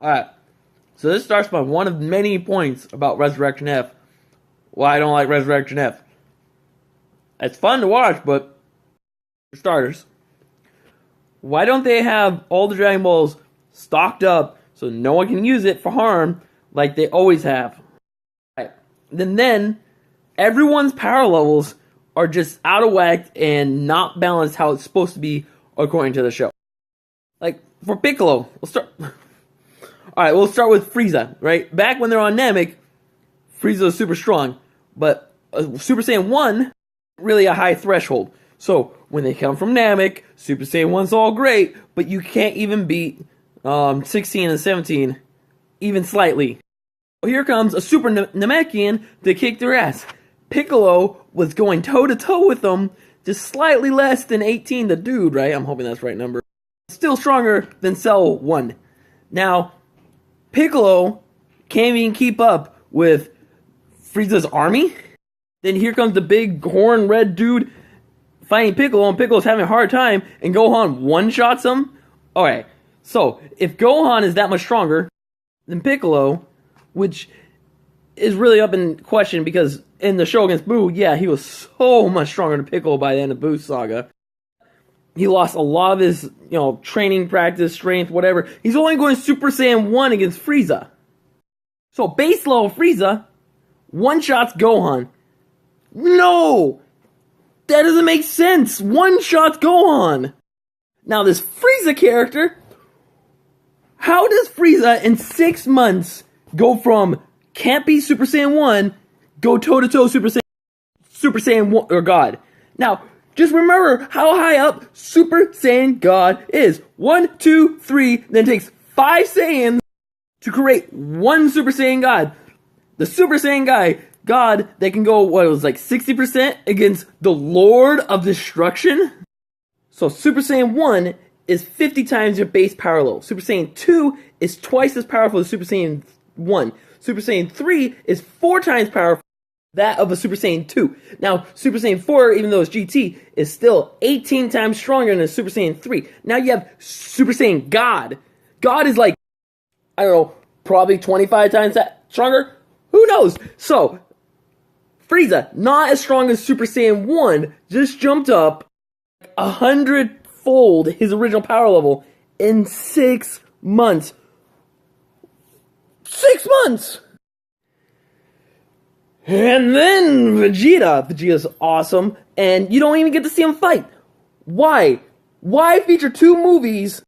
Alright, so this starts by one of many points about Resurrection F. Why I don't like Resurrection F. It's fun to watch, but for starters, why don't they have all the Dragon Balls stocked up so no one can use it for harm like they always have? Right. Then everyone's power levels are just out of whack and not balanced how it's supposed to be according to the show. Like, for Piccolo, we'll start with Frieza, right? Back when they're on Namek, Frieza was super strong, but Super Saiyan 1, really a high threshold. So, when they come from Namek, Super Saiyan 1's all great, but you can't even beat 16 and 17, even slightly. Well, here comes a Super Namekian to kick their ass. Piccolo was going toe-to-toe with them, just slightly less than 18, the dude, right? I'm hoping that's the right number. Still stronger than Cell 1. Now, Piccolo can't even keep up with Frieza's army. Then here comes the big horn red dude fighting Piccolo, and Piccolo's having a hard time, and Gohan one-shots him. Alright, so if Gohan is that much stronger than Piccolo, which is really up in question because in the show against Buu, yeah, he was so much stronger than Piccolo by the end of Buu's saga. He lost a lot of his, training practice, strength, whatever. He's only going Super Saiyan 1 against Frieza. So base level Frieza one-shots Gohan. No! That doesn't make sense! One-shots Gohan! Now this Frieza character, how does Frieza in 6 months go from can't be Super Saiyan 1, go toe-to-toe Super Saiyan 1, or God? Now, just remember how high up Super Saiyan God is. 1, 2, 3, then it takes 5 Saiyans to create one Super Saiyan God. The Super Saiyan God that can go, 60% against the Lord of Destruction? So Super Saiyan 1 is 50 times your base power level. Super Saiyan 2 is twice as powerful as Super Saiyan 1. Super Saiyan 3 is 4 times powerful that of a Super Saiyan 2. Now, Super Saiyan 4, even though it's GT, is still 18 times stronger than Super Saiyan 3. Now you have Super Saiyan God. God is like, I don't know, probably 25 times that stronger? Who knows? So, Frieza, not as strong as Super Saiyan 1, just jumped up 100-fold his original power level in 6 months. 6 months! And then Vegeta's awesome, and you don't even get to see him fight. Why? Why feature 2 movies,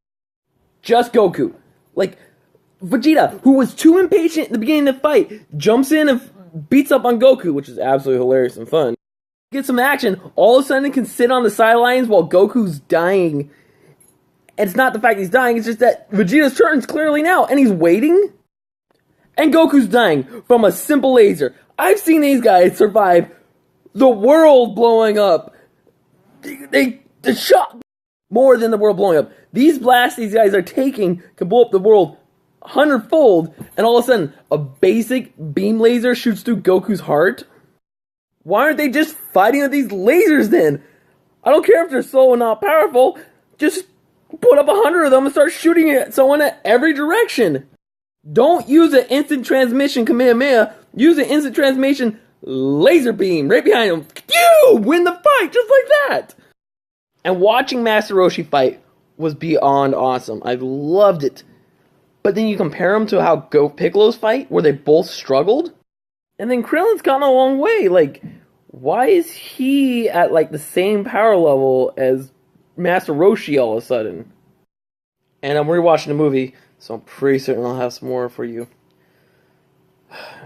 just Goku? Like, Vegeta, who was too impatient at the beginning of the fight, jumps in and beats up on Goku, which is absolutely hilarious and fun. Get some action, all of a sudden can sit on the sidelines while Goku's dying. And it's not the fact he's dying, it's just that Vegeta's turn is clearly now, and he's waiting. And Goku's dying from a simple laser. I've seen these guys survive the world blowing up. They shot more than the world blowing up. These blasts these guys are taking can blow up the world 100-fold, and all of a sudden, a basic beam laser shoots through Goku's heart? Why aren't they just fighting with these lasers then? I don't care if they're so not powerful. Just put up 100 of them and start shooting at someone at every direction. Don't use an instant transmission Kamehameha. Use an instant transmission laser beam right behind him. You win the fight just like that. And watching Master Roshi fight was beyond awesome. I loved it. But then you compare them to how Piccolo's fight, where they both struggled. And then Krillin's gone a long way. Like, why is he at the same power level as Master Roshi all of a sudden? And I'm rewatching the movie, so I'm pretty certain I'll have some more for you.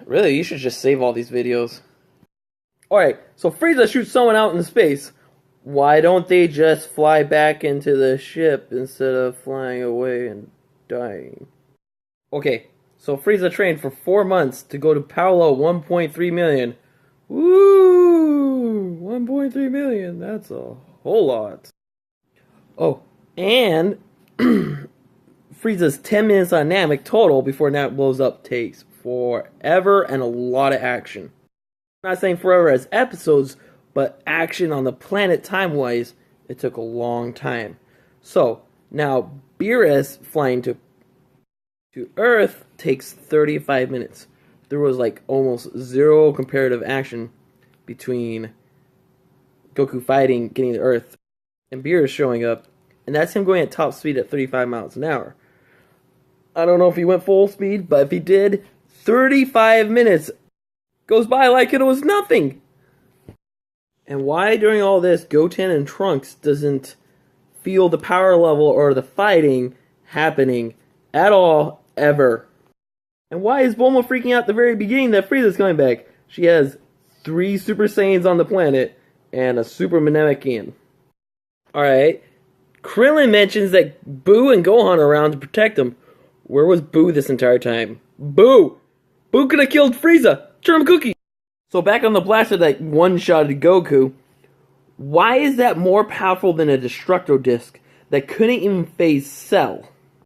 Really, you should just save all these videos. Alright, so Frieza shoots someone out in space. Why don't they just fly back into the ship instead of flying away and dying? Okay, so Frieza trained for 4 months to go to power level 1.3 million. Woo! 1.3 million, that's a whole lot. Oh, and Frieza's 10 minutes on Namek total before Namek blows up takes forever and a lot of action. I'm not saying forever as episodes, but action on the planet time-wise, it took a long time. So, now Beerus flying to to Earth takes 35 minutes. There was like almost zero comparative action between Goku fighting, getting to Earth, and Beerus showing up, and that's him going at top speed at 35 miles an hour. I don't know if he went full speed, but if he did, 35 minutes goes by like it was nothing. And why during all this Goten and Trunks doesn't feel the power level or the fighting happening at all, ever? And why is Bulma freaking out at the very beginning that Frieza's coming back? She has 3 Super Saiyans on the planet and a Super Namekian. Alright. Krillin mentions that Boo and Gohan are around to protect him. Where was Boo this entire time? Boo! Boo could have killed Frieza! Turn him cookie! So back on the blaster that one-shotted Goku, why is that more powerful than a Destructo Disc that couldn't even phase Cell?